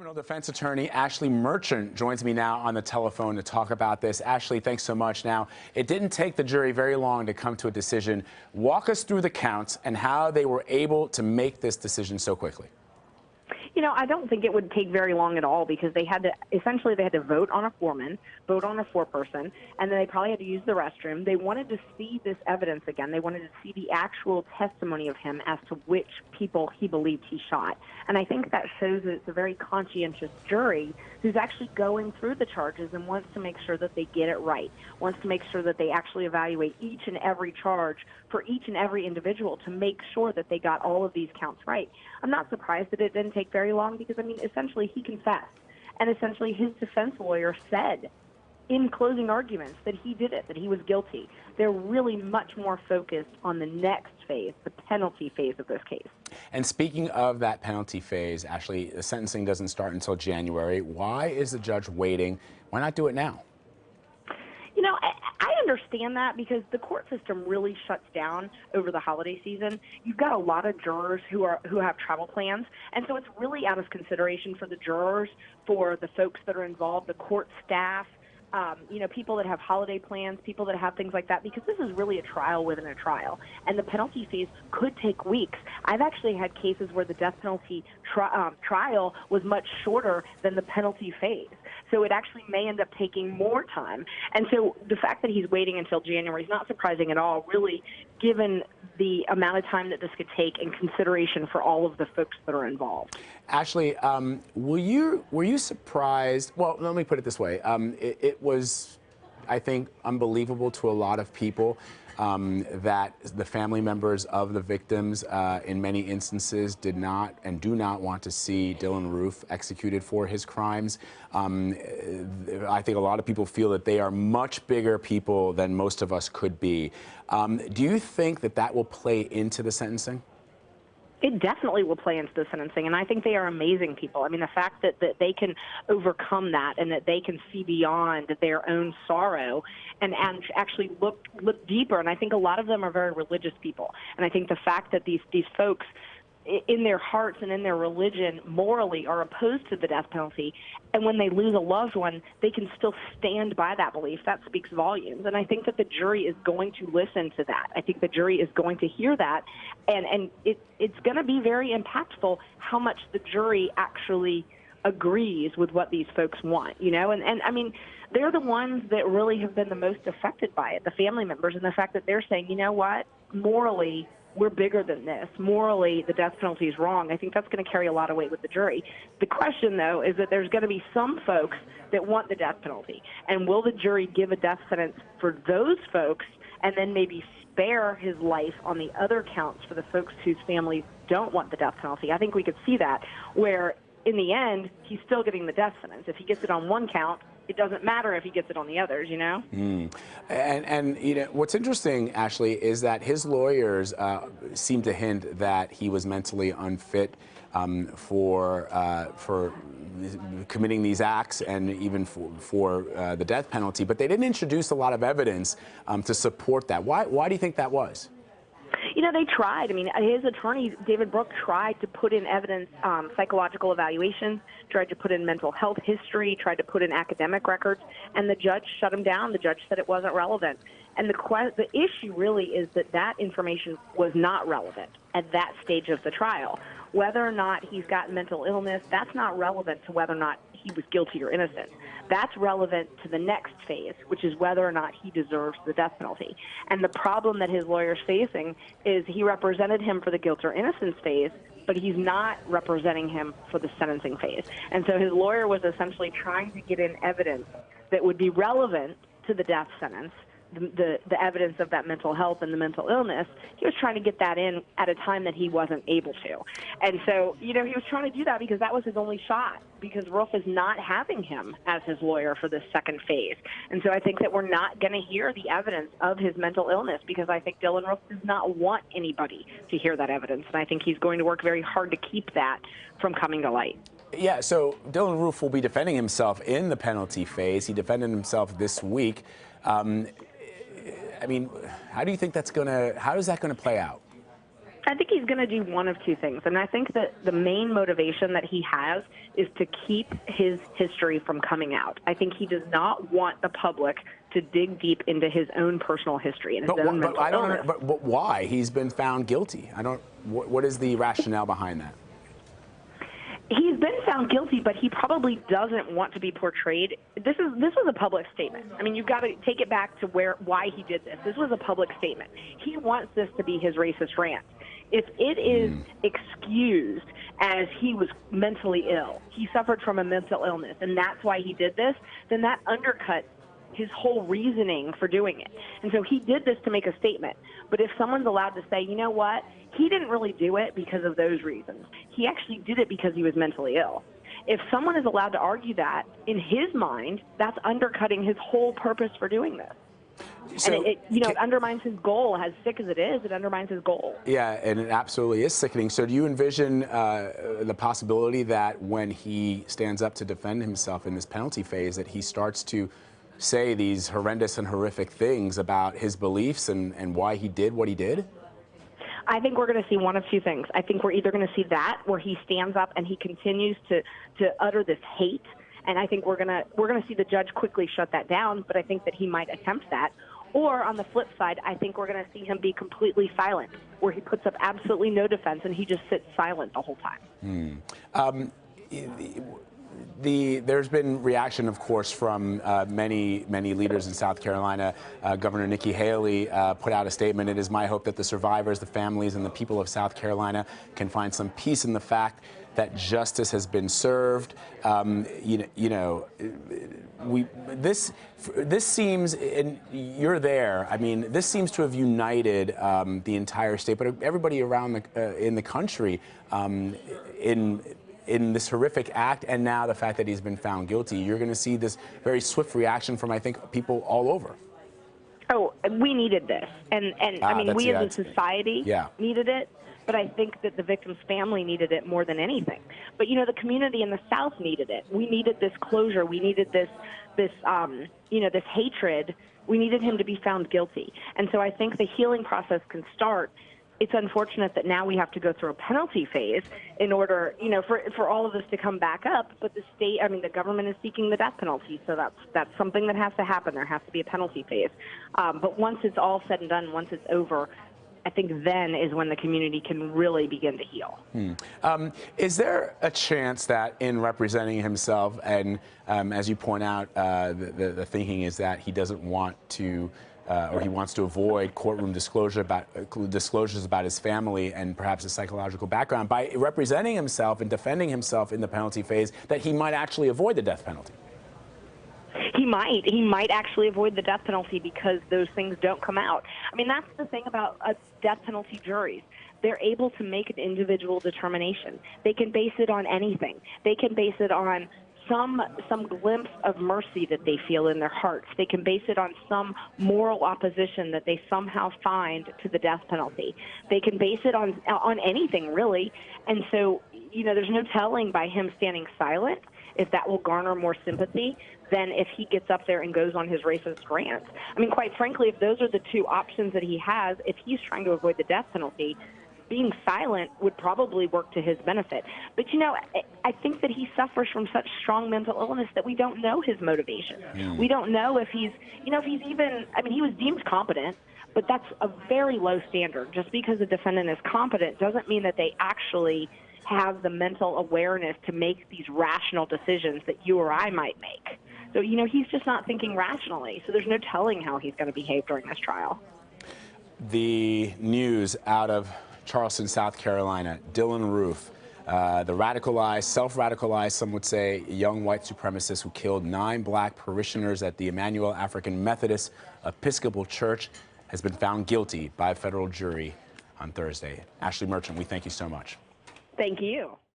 Criminal defense attorney Ashley Merchant joins me now on the telephone to talk about this. Ashley, thanks so much. Now, it didn't take the jury very long to come to a decision. Walk us through the counts and how they were able to make this decision so quickly. You know, I don't think it would take very long at all because they had to vote on a foreman, vote on a foreperson, and then they probably had to use the restroom. They wanted to see this evidence again. They wanted to see the actual testimony of him as to which people he believed he shot. And I think that shows that it's a very conscientious jury who's actually going through the charges and wants to make sure that they get it right, wants to make sure that they actually evaluate each and every charge for each and every individual to make sure that they got all of these counts right. I'm not surprised that it didn't take very long because, I mean, essentially he confessed. And essentially his defense lawyer said in closing arguments that he did it, that he was guilty. They're really much more focused on the next phase, the penalty phase of this case. And speaking of that penalty phase, Ashley, the sentencing doesn't start until January. Why is the judge waiting? Why not do it now? You know, I understand that because the court system really shuts down over the holiday season. You've got a lot of jurors who have travel plans, and so it's really out of consideration for the jurors, for the folks that are involved, the court staff, you know, people that have holiday plans, people that have things like that, because this is really a trial within a trial, and the penalty phase could take weeks. I've actually had cases where the death penalty trial was much shorter than the penalty phase. So it actually may end up taking more time. And so the fact that he's waiting until January is not surprising at all, really, given the amount of time that this could take in consideration for all of the folks that are involved. Ashley, were you surprised? Well, let me put it this way. It was, I think, unbelievable to a lot of people that the family members of the victims, in many instances, did not and do not want to see Dylann Roof executed for his crimes. I think a lot of people feel that they are much bigger people than most of us could be. Do you think that that will play into the sentencing? It definitely will play into the sentencing, and I think they are amazing people. I mean, the fact that they can overcome that and that they can see beyond their own sorrow and actually look deeper, and I think a lot of them are very religious people. And I think the fact that these folks, in their hearts and in their religion, morally are opposed to the death penalty, and when they lose a loved one, they can still stand by that belief. That speaks volumes, and I think that the jury is going to listen to that. I think the jury is going to hear that, and it's going to be very impactful how much the jury actually agrees with what these folks want, you know, and I mean, they're the ones that really have been the most affected by it, the family members, and the fact that they're saying, you know what, morally, we're bigger than this. Morally, the death penalty is wrong. I think that's going to carry a lot of weight with the jury. The question, though, is that there's going to be some folks that want the death penalty. And will the jury give a death sentence for those folks and then maybe spare his life on the other counts for the folks whose families don't want the death penalty? I think we could see that, where in the end, he's still getting the death sentence. If he gets it on one count, it doesn't matter if he gets it on the others, you know? And you know, what's interesting, Ashley, is that his lawyers seem to hint that he was mentally unfit for committing these acts and even for the death penalty, but they didn't introduce a lot of evidence to support that. Why do you think that was? You know, they tried. I mean, his attorney, David Brooke, tried to put in evidence, psychological evaluations, tried to put in mental health history, tried to put in academic records, and the judge shut him down. The judge said it wasn't relevant. And the issue really is that that information was not relevant at that stage of the trial. Whether or not he's got mental illness, that's not relevant to whether or not he was guilty or innocent. That's relevant to the next phase, which is whether or not he deserves the death penalty. And the problem that his lawyer's facing is he represented him for the guilt or innocence phase, but he's not representing him for the sentencing phase. And so his lawyer was essentially trying to get in evidence that would be relevant to the death sentence, the evidence of that mental health and the mental illness. He was trying to get that in at a time that he wasn't able to. And so, you know, he was trying to do that because that was his only shot, because Roof is not having him as his lawyer for this second phase. And so I think that we're not going to hear the evidence of his mental illness, because I think Dylann Roof does not want anybody to hear that evidence. And I think he's going to work very hard to keep that from coming to light. Yeah, so Dylann Roof will be defending himself in the penalty phase. He defended himself this week. I mean, how do you think how is that going to play out? I think he's going to do one of two things. And I think that the main motivation that he has is to keep his history from coming out. I think he does not want the public to dig deep into his own personal history and his own mental illness. But why? He's been found guilty. What is the rationale behind that? He's been found guilty, but he probably doesn't want to be portrayed. This was a public statement. I mean, you've got to take it back to why he did this. This was a public statement. He wants this to be his racist rant. If it is excused as he was mentally ill, he suffered from a mental illness, and that's why he did this, then that undercuts his whole reasoning for doing it. And so he did this to make a statement. But if someone's allowed to say, you know what, he didn't really do it because of those reasons. He actually did it because he was mentally ill. If someone is allowed to argue that, in his mind, that's undercutting his whole purpose for doing this. So, and it undermines his goal. As sick as it is, it undermines his goal. Yeah, and it absolutely is sickening. So do you envision the possibility that when he stands up to defend himself in this penalty phase, that he starts to say these horrendous and horrific things about his beliefs and why he did what he did? I think we're going to see one of two things. I think we're either going to see that, where he stands up and he continues to utter this hate, and I think we're going to see the judge quickly shut that down, but I think that he might attempt that. Or on the flip side, I think we're going to see him be completely silent, where he puts up absolutely no defense and he just sits silent the whole time. There's been reaction, of course, from many leaders in South Carolina. Governor Nikki Haley put out a statement. It is my hope that the survivors, the families, and the people of South Carolina can find some peace in the fact that justice has been served. This seems, and you're there. I mean, this seems to have united the entire state, but everybody around in the country in this horrific act, and now the fact that he's been found guilty. You're going to see this very swift reaction from, I think, people all over. Oh, we needed this. And I mean, we as a society needed it, but I think that the victim's family needed it more than anything. But, you know, the community in the South needed it. We needed this closure. We needed this hatred. We needed him to be found guilty. And so I think the healing process can start. It's unfortunate that now we have to go through a penalty phase in order, for all of this to come back up. But the government is seeking the death penalty, so that's something that has to happen. There has to be a penalty phase. But once it's all said and done, once it's over, I think then is when the community can really begin to heal. Is there a chance that in representing himself, and as you point out, the thinking is that he doesn't want to, or he wants to avoid courtroom disclosures about his family and perhaps his psychological background, by representing himself and defending himself in the penalty phase, that he might actually avoid the death penalty? He might actually avoid the death penalty because those things don't come out. I mean, that's the thing about death penalty juries. They're able to make an individual determination. They can base it on anything. They can base it on some glimpse of mercy that they feel in their hearts. They can base it on some moral opposition that they somehow find to the death penalty. They can base it on anything, really. And so, there's no telling by him standing silent if that will garner more sympathy than if he gets up there and goes on his racist rant. I mean, quite frankly, if those are the two options that he has, if he's trying to avoid the death penalty, being silent would probably work to his benefit. But, I think that he suffers from such strong mental illness that we don't know his motivation. We don't know if he's even, he was deemed competent, but that's a very low standard. Just because a defendant is competent doesn't mean that they actually have the mental awareness to make these rational decisions that you or I might make. So, he's just not thinking rationally. So there's no telling how he's going to behave during this trial. The news out of Charleston, South Carolina, Dylann Roof, the radicalized, self-radicalized, some would say, young white supremacist who killed 9 black parishioners at the Emmanuel African Methodist Episcopal Church, has been found guilty by a federal jury on Thursday. Ashley Merchant, we thank you so much. Thank you.